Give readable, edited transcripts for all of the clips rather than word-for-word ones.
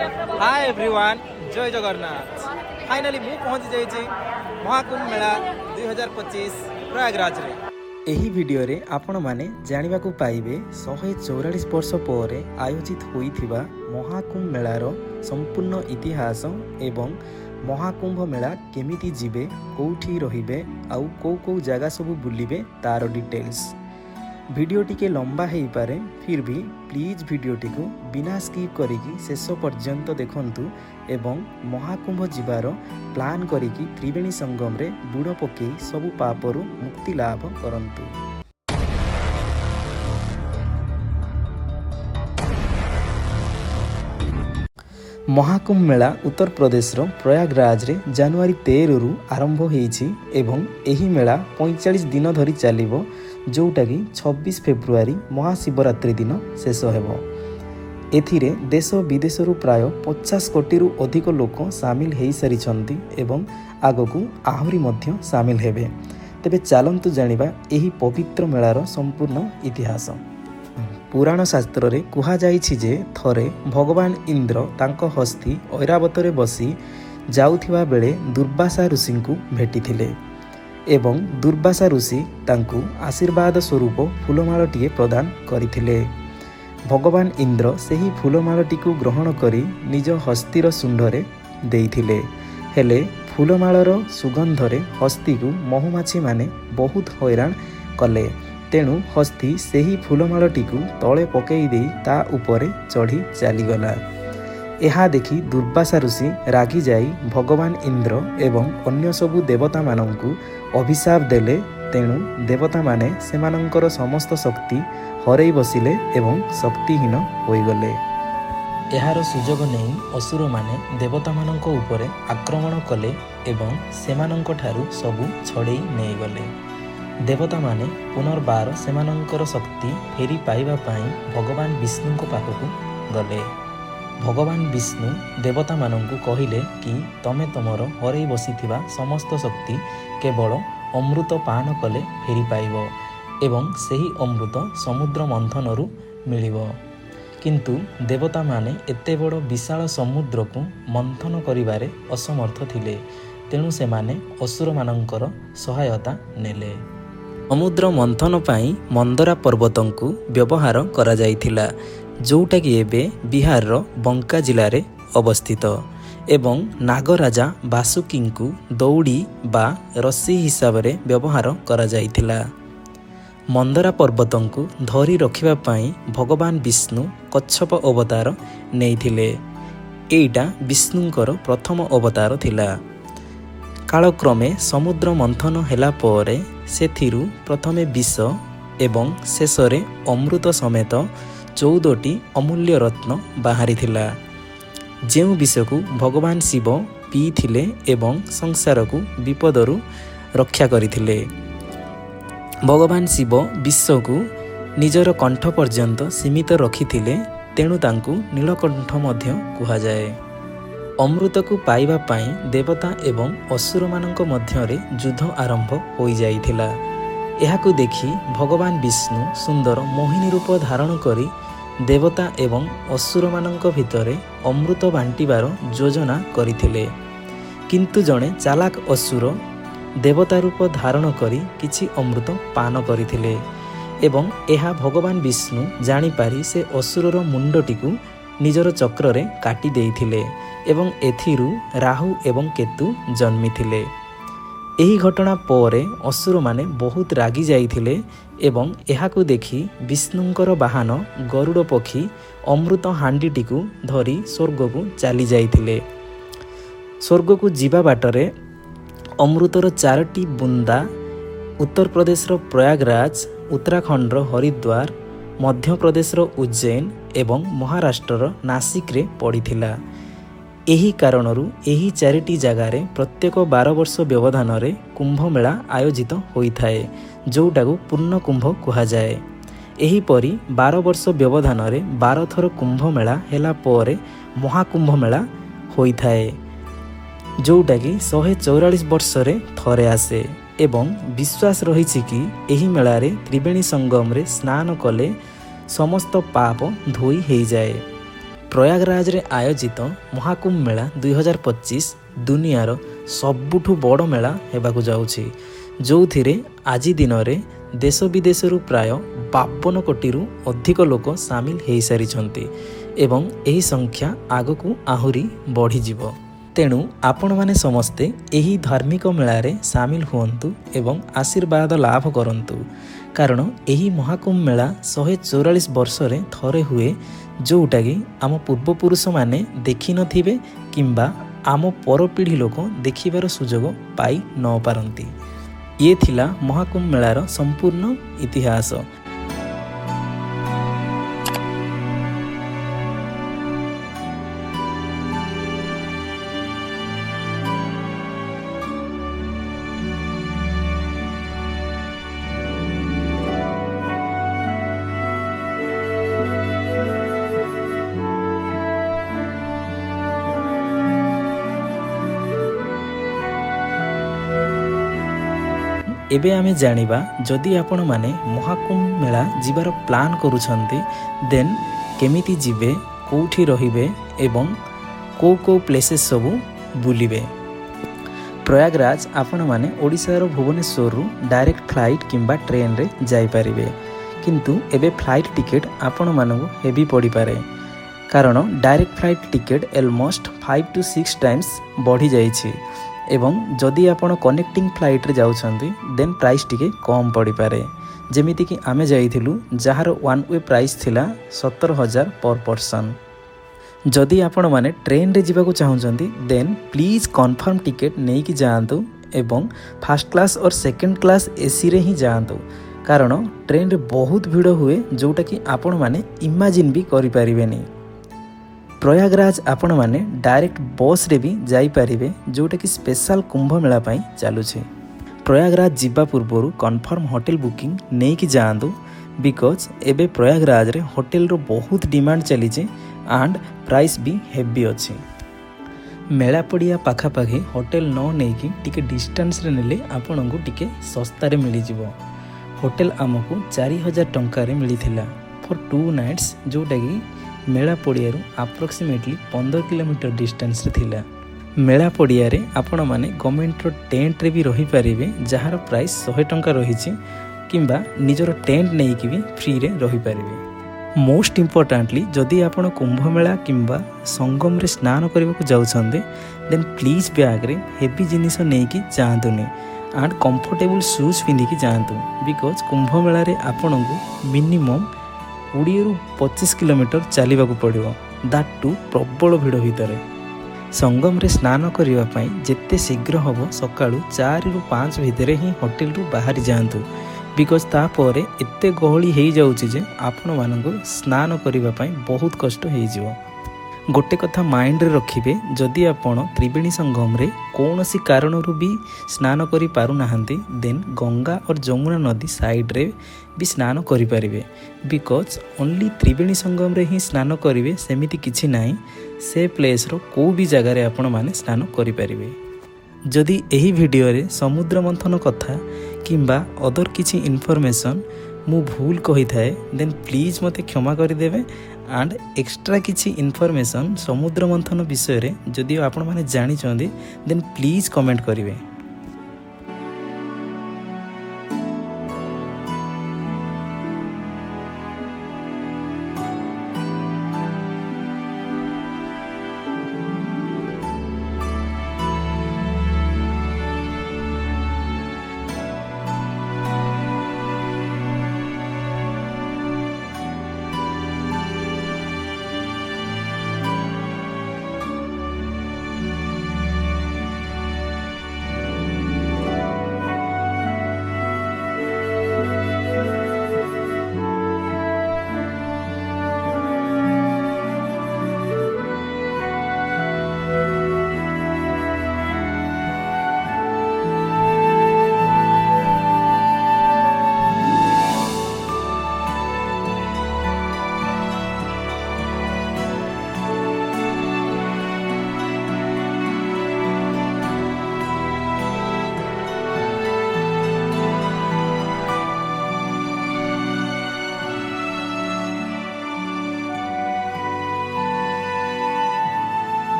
Hi everyone, जय Jagannath. Finally मु पहुंच जाइए महाकुंभ मेला 2025 प्रयागराज रे। ଏହି ଭିଡ଼ିଓରେ ଆପଣମାନେ ଜାଣିବାକୁ ପାଇବେ 144 ବର୍ଷ ପରେ ଆୟୋଜିତ ହୋଇଥିବା ମହାକୁମ୍ଭ ମେଳାର ସମ୍ପୂର୍ଣ୍ଣ ଇତିହାସ ଏବଂ ମହାକୁମ୍ଭ ମେଳା କେମିତି ଯିବେ, କେଉଁଠି ରହିବେ ଆଉ କେଉଁ ଜାଗା ସବୁ ବୁଲିବେ ତାର ଡିଟେଲ୍ସ। ଭିଡ଼ିଓ ଟିକେ ଲମ୍ବା ହେଇପାରେ, ଫିର୍ ବି ପ୍ଲିଜ୍ ଭିଡ଼ିଓଟିକୁ ବିନା ସ୍କିପ୍ କରିକି ଶେଷ ପର୍ଯ୍ୟନ୍ତ ଦେଖନ୍ତୁ ଏବଂ ମହାକୁମ୍ଭ ଯିବାର ପ୍ଲାନ୍ କରିକି ତ୍ରିବେଣୀ ସଙ୍ଗମରେ ବୁଡ଼ ପକାଇ ସବୁ ପାପରୁ ମୁକ୍ତି ଲାଭ କରନ୍ତୁ। ମହାକୁମ୍ଭ ମେଳା ଉତ୍ତରପ୍ରଦେଶର ପ୍ରୟାଗରାଜରେ ଜାନୁଆରୀ 13ରୁ ଆରମ୍ଭ ହୋଇଛି ଏବଂ ଏହି ମେଳା 45 ଦିନ ଧରି ଚାଲିବ, ଯେଉଁଟାକି 26 ଫେବୃଆରୀ ମହାଶିବରାତ୍ରି ଦିନ ଶେଷ ହେବ। ଏଥିରେ ଦେଶ ବିଦେଶରୁ ପ୍ରାୟ 50 କୋଟିରୁ ଅଧିକ ଲୋକ ସାମିଲ ହୋଇସାରିଛନ୍ତି ଏବଂ ଆଗକୁ ଆହୁରି ମଧ୍ୟ ସାମିଲ ହେବେ। ତେବେ ଚାଲନ୍ତୁ ଜାଣିବା ଏହି ପବିତ୍ର ମେଳାର ସମ୍ପୂର୍ଣ୍ଣ ଇତିହାସ। ପୁରାଣ ଶାସ୍ତ୍ରରେ କୁହାଯାଇଛି ଯେ ଥରେ ଭଗବାନ ଇନ୍ଦ୍ର ତାଙ୍କ ହସ୍ତୀ ଐରାବତରେ ବସି ଯାଉଥିବା ବେଳେ ଦୁର୍ବାସା ଋଷିଙ୍କୁ ଭେଟିଥିଲେ ଏବଂ ଦୁର୍ବାସା ଋଷି ତାଙ୍କୁ ଆଶୀର୍ବାଦ ସ୍ୱରୂପ ଫୁଲମାଳଟିଏ ପ୍ରଦାନ କରିଥିଲେ। ଭଗବାନ ଇନ୍ଦ୍ର ସେହି ଫୁଲମାଳଟିକୁ ଗ୍ରହଣ କରି ନିଜ ହସ୍ତୀର ଶୁଣ୍ଡରେ ଦେଇଥିଲେ। ହେଲେ ଫୁଲମାଳର ସୁଗନ୍ଧରେ ହସ୍ତୀକୁ ମହୁମାଛିମାନେ ବହୁତ ହଇରାଣ କଲେ। ତେଣୁ ହସ୍ତୀ ସେହି ଫୁଲମାଳଟିକୁ ତଳେ ପକାଇ ଦେଇ ତା ଉପରେ ଚଢ଼ି ଚାଲିଗଲା। ଏହା ଦେଖି ଦୁର୍ବାସା ଋଷି ରାଗିଯାଇ ଭଗବାନ ଇନ୍ଦ୍ର ଏବଂ ଅନ୍ୟ ସବୁ ଦେବତାମାନଙ୍କୁ ଅଭିଶାପ ଦେଲେ। ତେଣୁ ଦେବତାମାନେ ସେମାନଙ୍କର ସମସ୍ତ ଶକ୍ତି ହରାଇ ବସିଲେ ଏବଂ ଶକ୍ତିହୀନ ହୋଇଗଲେ। ଏହାର ସୁଯୋଗ ନେଇ ଅସୁରମାନେ ଦେବତାମାନଙ୍କ ଉପରେ ଆକ୍ରମଣ କଲେ ଏବଂ ସେମାନଙ୍କଠାରୁ ସବୁ ଛଡ଼େଇ ନେଇଗଲେ। ଦେବତାମାନେ ପୁନର୍ବାର ସେମାନଙ୍କର ଶକ୍ତି ଫେରି ପାଇବା ପାଇଁ ଭଗବାନ ବିଷ୍ଣୁଙ୍କ ପାଖକୁ ଗଲେ। ଭଗବାନ ବିଷ୍ଣୁ ଦେବତାମାନଙ୍କୁ କହିଲେ କି ତମେ ତମର ହରାଇ ବସିଥିବା ସମସ୍ତ ଶକ୍ତି କେବଳ ଅମୃତ ପାନ କଲେ ଫେରି ପାଇବ ଏବଂ ସେହି ଅମୃତ ସମୁଦ୍ର ମନ୍ଥନରୁ ମିଳିବ। କିନ୍ତୁ ଦେବତାମାନେ ଏତେ ବଡ଼ ବିଶାଳ ସମୁଦ୍ରକୁ ମନ୍ଥନ କରିବାରେ ଅସମର୍ଥ ଥିଲେ। ତେଣୁ ସେମାନେ ଅସୁରମାନଙ୍କର ସହାୟତା ନେଲେ। ସମୁଦ୍ର ମନ୍ଥନ ପାଇଁ ମନ୍ଦରା ପର୍ବତଙ୍କୁ ବ୍ୟବହାର କରାଯାଇଥିଲା, ଯେଉଁଟାକି ଏବେ ବିହାରର ବଙ୍କା ଜିଲ୍ଲାରେ ଅବସ୍ଥିତ ଏବଂ ନାଗରାଜା ବାସୁକୀଙ୍କୁ ଦଉଡ଼ି ବା ରଶି ହିସାବରେ ବ୍ୟବହାର କରାଯାଇଥିଲା। ମନ୍ଦରା ପର୍ବତଙ୍କୁ ଧରି ରଖିବା ପାଇଁ ଭଗବାନ ବିଷ୍ଣୁ କଚ୍ଛପ ଅବତାର ନେଇଥିଲେ। ଏଇଟା ବିଷ୍ଣୁଙ୍କର ପ୍ରଥମ ଅବତାର ଥିଲା। କାଳକ୍ରମେ ସମୁଦ୍ର ମନ୍ଥନ ହେଲା ପରେ ସେଥିରୁ ପ୍ରଥମେ ବିଷ ଏବଂ ଶେଷରେ ଅମୃତ ସମେତ 14ଟି ଅମୂଲ୍ୟ ରତ୍ନ ବାହାରିଥିଲା, ଯେଉଁ ବିଷକୁ ଭଗବାନ ଶିବ ପିଇଥିଲେ ଏବଂ ସଂସାରକୁ ବିପଦରୁ ରକ୍ଷା କରିଥିଲେ। ଭଗବାନ ଶିବ ବିଷକୁ ନିଜର କଣ୍ଠ ପର୍ଯ୍ୟନ୍ତ ସୀମିତ ରଖିଥିଲେ, ତେଣୁ ତାଙ୍କୁ ନୀଳକଣ୍ଠ ମଧ୍ୟ କୁହାଯାଏ। ଅମୃତକୁ ପାଇବା ପାଇଁ ଦେବତା ଏବଂ ଅସୁରମାନଙ୍କ ମଧ୍ୟରେ ଯୁଦ୍ଧ ଆରମ୍ଭ ହୋଇଯାଇଥିଲା। ଏହାକୁ ଦେଖି ଭଗବାନ ବିଷ୍ଣୁ ସୁନ୍ଦର ମୋହିନୀ ରୂପ ଧାରଣ କରି ଦେବତା ଏବଂ ଅସୁରମାନଙ୍କ ଭିତରେ ଅମୃତ ବାଣ୍ଟିବାର ଯୋଜନା କରିଥିଲେ। କିନ୍ତୁ ଜଣେ ଚାଲାକ ଅସୁର ଦେବତା ରୂପ ଧାରଣ କରି କିଛି ଅମୃତ ପାନ କରିଥିଲେ ଏବଂ ଏହା ଭଗବାନ ବିଷ୍ଣୁ ଜାଣିପାରି ସେ ଅସୁରର ମୁଣ୍ଡଟିକୁ ନିଜର ଚକ୍ରରେ କାଟି ଦେଇଥିଲେ ଏବଂ ଏଥିରୁ ରାହୁ ଏବଂ କେତୁ ଜନ୍ମିଥିଲେ। ଏହି ଘଟଣା ପରେ ଅସୁରମାନେ ବହୁତ ରାଗି ଯାଇଥିଲେ ଏବଂ ଏହାକୁ ଦେଖି ବିଷ୍ଣୁଙ୍କର ବାହନ ଗରୁଡ଼ ପକ୍ଷୀ ଅମୃତ ହାଣ୍ଡିଟିକୁ ଧରି ସ୍ୱର୍ଗକୁ ଚାଲି ଯାଇଥିଲେ। ସ୍ୱର୍ଗକୁ ଯିବା ବାଟରେ ଅମୃତର 4ଟି ବୁନ୍ଦା ଉତ୍ତରପ୍ରଦେଶର ପ୍ରୟାଗରାଜ, ଉତ୍ତରାଖଣ୍ଡର ହରିଦ୍ୱାର, ମଧ୍ୟପ୍ରଦେଶର ଉଜ୍ଜୈନ ଏବଂ ମହାରାଷ୍ଟ୍ରର ନାସିକରେ ପଡ଼ିଥିଲା। ଏହି କାରଣରୁ ଏହି 4ଟି ଜାଗାରେ ପ୍ରତ୍ୟେକ 12 ବର୍ଷ ବ୍ୟବଧାନରେ କୁମ୍ଭମେଳା ଆୟୋଜିତ ହୋଇଥାଏ, ଯେଉଁଟାକୁ ପୂର୍ଣ୍ଣ କୁମ୍ଭ କୁହାଯାଏ। ଏହିପରି 12 ବର୍ଷ ବ୍ୟବଧାନରେ 12 ଥର କୁମ୍ଭମେଳା ହେଲା ପରେ ମହାକୁମ୍ଭ ମେଳା ହୋଇଥାଏ, ଯେଉଁଟାକି 144 ବର୍ଷରେ ଥରେ ଆସେ ଏବଂ ବିଶ୍ୱାସ ରହିଛି କି ଏହି ମେଳାରେ ତ୍ରିବେଣୀ ସଙ୍ଗମରେ ସ୍ନାନ କଲେ ସମସ୍ତ ପାପ ଧୋଇ ହୋଇଯାଏ। ପ୍ରୟାଗରାଜରେ ଆୟୋଜିତ ମହାକୁମ୍ଭ ମେଳା 2025 ଦୁନିଆର ସବୁଠୁ ବଡ଼ ମେଳା ହେବାକୁ ଯାଉଛି, ଯେଉଁଥିରେ ଆଜି ଦିନରେ ଦେଶ ବିଦେଶରୁ ପ୍ରାୟ 52 କୋଟିରୁ ଅଧିକ ଲୋକ ସାମିଲ ହୋଇସାରିଛନ୍ତି ଏବଂ ଏହି ସଂଖ୍ୟା ଆଗକୁ ଆହୁରି ବଢ଼ିଯିବ। ତେଣୁ ଆପଣମାନେ ସମସ୍ତେ ଏହି ଧାର୍ମିକ ମେଳାରେ ସାମିଲ ହୁଅନ୍ତୁ ଏବଂ ଆଶୀର୍ବାଦ ଲାଭ କରନ୍ତୁ, କାରଣ ଏହି ମହାକୁମ୍ଭ ମେଳା 144 ବର୍ଷରେ ଥରେ ହୁଏ, ଯେଉଁଟାକି ଆମ ପୂର୍ବପୁରୁଷମାନେ ଦେଖିନଥିବେ କିମ୍ବା ଆମ ପରପିଢ଼ି ଲୋକ ଦେଖିବାର ସୁଯୋଗ ପାଇ ନ ପାରନ୍ତି। ଇଏ ଥିଲା ମହାକୁମ୍ଭ ମେଳାର ସମ୍ପୂର୍ଣ୍ଣ ଇତିହାସ। ଏବେ ଆମେ ଜାଣିବା, ଯଦି ଆପଣମାନେ ମହାକୁମ୍ଭ ମେଳା ଯିବାର ପ୍ଲାନ୍ କରୁଛନ୍ତି ଦେନ୍ କେମିତି ଯିବେ, କେଉଁଠି ରହିବେ ଏବଂ କେଉଁ ପ୍ଲେସେସ୍ ସବୁ ବୁଲିବେ। ପ୍ରୟାଗରାଜ ଆପଣମାନେ ଓଡ଼ିଶାର ଭୁବନେଶ୍ୱରରୁ ଡାଇରେକ୍ଟ ଫ୍ଲାଇଟ୍ କିମ୍ବା ଟ୍ରେନରେ ଯାଇପାରିବେ, କିନ୍ତୁ ଏବେ ଫ୍ଲାଇଟ୍ ଟିକେଟ୍ ଆପଣମାନଙ୍କୁ ହେଭି ପଡ଼ିପାରେ, କାରଣ direct flight ticket almost 5 to 6 times ବଢ଼ିଯାଇଛି ଏବଂ ଯଦି ଆପଣ କନେକ୍ଟିଂ ଫ୍ଲାଇଟ୍ରେ ଯାଉଛନ୍ତି ଦେନ୍ ପ୍ରାଇସ୍ ଟିକେ କମ୍ ପଡ଼ିପାରେ। ଯେମିତିକି ଆମେ ଯାଇଥିଲୁ, ଯାହାର ୱାନ୍ ୱେ ପ୍ରାଇସ୍ ଥିଲା 17,000 ପର୍ ପର୍ସନ୍। ଯଦି ଆପଣମାନେ ଟ୍ରେନରେ ଯିବାକୁ ଚାହୁଁଛନ୍ତି ଦେନ୍ ପ୍ଲିଜ୍ କନଫର୍ମ ଟିକେଟ୍ ନେଇକି ଯାଆନ୍ତୁ ଏବଂ ଫାର୍ଷ୍ଟ କ୍ଲାସ୍ ଅର୍ ସେକେଣ୍ଡ କ୍ଲାସ୍ ଏସିରେ ହିଁ ଯାଆନ୍ତୁ, କାରଣ ଟ୍ରେନରେ ବହୁତ ଭିଡ଼ ହୁଏ, ଯେଉଁଟାକି ଆପଣମାନେ ଇମାଜିନ୍ ବି କରିପାରିବେନି। ପ୍ରୟାଗରାଜ ଆପଣମାନେ ଡାଇରେକ୍ଟ ବସ୍ରେ ବି ଯାଇପାରିବେ, ଯେଉଁଟାକି ସ୍ପେଶାଲ କୁମ୍ଭ ମେଳା ପାଇଁ ଚାଲୁଛି। ପ୍ରୟାଗରାଜ ଯିବା ପୂର୍ବରୁ କନଫର୍ମ ହୋଟେଲ ବୁକିଂ ନେଇକି ଯାଆନ୍ତୁ, ବିକଜ୍ ଏବେ ପ୍ରୟାଗରାଜରେ ହୋଟେଲର ବହୁତ ଡିମାଣ୍ଡ ଚାଲିଛି ଆଣ୍ଡ ପ୍ରାଇସ୍ ବି ହେଭି ଅଛି। ମେଳା ପଡ଼ିଆ ପାଖାପାଖି ହୋଟେଲ ନ ନେଇକି ଟିକେ ଡିଷ୍ଟାନ୍ସରେ ନେଲେ ଆପଣଙ୍କୁ ଟିକେ ଶସ୍ତାରେ ମିଳିଯିବ। ହୋଟେଲ ଆମକୁ 4,000 ଟଙ୍କାରେ ମିଳିଥିଲା ଫର୍ 2 nights, ଯେଉଁଟାକି ମେଳା ପଡ଼ିଆରୁ ଆପ୍ରୋକ୍ସିମେଟଲି 15 କିଲୋମିଟର ଡିଷ୍ଟାନ୍ସରେ ଥିଲା। ମେଳା ପଡ଼ିଆରେ ଆପଣମାନେ ଗଭର୍ଣ୍ଣମେଣ୍ଟର ଟେଣ୍ଟରେ ବି ରହିପାରିବେ, ଯାହାର ପ୍ରାଇସ୍ 100 ଟଙ୍କା ରହିଛି, କିମ୍ବା ନିଜର ଟେଣ୍ଟ ନେଇକି ବି ଫ୍ରିରେ ରହିପାରିବେ। ମୋଷ୍ଟ ଇମ୍ପୋର୍ଟାଣ୍ଟଲି, ଯଦି ଆପଣ କୁମ୍ଭମେଳା କିମ୍ବା ସଙ୍ଗମରେ ସ୍ନାନ କରିବାକୁ ଯାଉଛନ୍ତି ଦେନ୍ ପ୍ଲିଜ୍ ବ୍ୟାଗ୍ରେ ହେଭି ଜିନିଷ ନେଇକି ଯାଆନ୍ତୁନି ଆଣ୍ଡ କମ୍ଫର୍ଟେବୁଲ୍ ସୁଜ୍ ପିନ୍ଧିକି ଯାଆନ୍ତୁ, ବିକଜ୍ କୁମ୍ଭମେଳାରେ ଆପଣଙ୍କୁ ମିନିମମ୍ 20ରୁ 25 କିଲୋମିଟର ଚାଲିବାକୁ ପଡ଼ିବ, ଦାଟ୍ ଟୁ ପ୍ରବଳ ଭିଡ଼ ଭିତରେ। ସଙ୍ଗମରେ ସ୍ନାନ କରିବା ପାଇଁ ଯେତେ ଶୀଘ୍ର ହେବ ସକାଳୁ 4ରୁ 5 ଭିତରେ ହିଁ ହୋଟେଲରୁ ବାହାରି ଯାଆନ୍ତୁ, ବିକଜ୍ ତାପରେ ଏତେ ଗହଳି ହେଇଯାଉଛି ଯେ ଆପଣମାନଙ୍କୁ ସ୍ନାନ କରିବା ପାଇଁ ବହୁତ କଷ୍ଟ ହେଇଯିବ। ଗୋଟେ କଥା ମାଇଣ୍ଡରେ ରଖିବେ, ଯଦି ଆପଣ ତ୍ରିବେଣୀ ସଙ୍ଗମରେ କୌଣସି କାରଣରୁ ବି ସ୍ନାନ କରିପାରୁନାହାନ୍ତି ଦେନ୍ ଗଙ୍ଗା ଓ ଯମୁନା ନଦୀ ସାଇଡ଼୍ରେ ବି ସ୍ନାନ କରିପାରିବେ, ବିକଜ୍ ଓନ୍ଲି ତ୍ରିବେଣୀ ସଙ୍ଗମରେ ହିଁ ସ୍ନାନ କରିବେ ସେମିତି କିଛି ନାହିଁ, ସେ ପ୍ଲେସ୍ର କେଉଁ ବି ଜାଗାରେ ଆପଣମାନେ ସ୍ନାନ କରିପାରିବେ। ଯଦି ଏହି ଭିଡ଼ିଓରେ ସମୁଦ୍ର ମନ୍ଥନ କଥା କିମ୍ବା ଅଦର କିଛି ଇନଫର୍ମେସନ୍ ମୁଁ ଭୁଲ କହିଥାଏ ଦେନ୍ ପ୍ଲିଜ୍ ମୋତେ କ୍ଷମା କରିଦେବେ ଆଣ୍ଡ ଏକ୍ସଟ୍ରା କିଛି ଇନଫର୍ମେସନ୍ ସମୁଦ୍ର ମନ୍ଥନ ବିଷୟରେ ଯଦି ଆପଣମାନେ ଜାଣିଛନ୍ତି ଦେନ୍ ପ୍ଲିଜ୍ କମେଣ୍ଟ କରିବେ।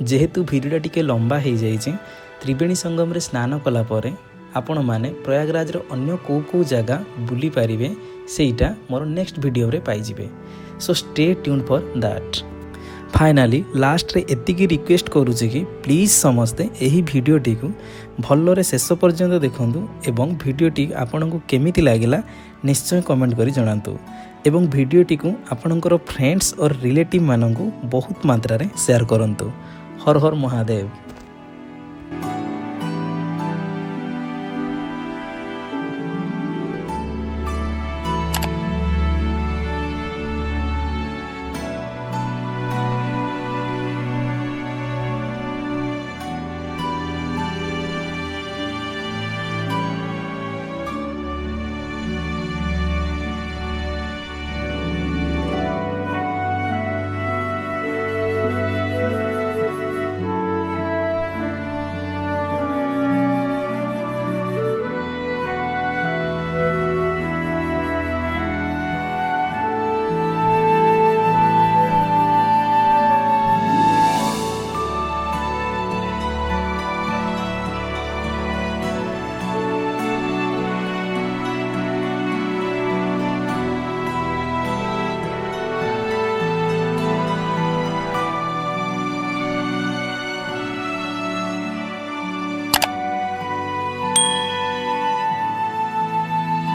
जेहेतु भिडियोटा टिके लंबा हो जाइए त्रिवेणी संगम रे स्नान कला परे आपण माने प्रयागराज रो अन्य को जगह बुली पारिबे सेटा मोर नेक्स्ट वीडियो रे पाइजिबे। So stay tuned for that. Finally last रे एतिकी रिक्वेस्ट करूची कि प्लीज समस्ते एही भिडियोटी को भल्लरे शेष पर्यंत देखंतु एवं भिडियोटी आपनकु केमिति लागिला निश्चय कमेंट करी जणांतु एवं भिडियोटी को आपनकर फ्रेंड्स और रिलेटिव मानकु बहुत मात्रा रे शेयर करंतु। हर हर महादेव।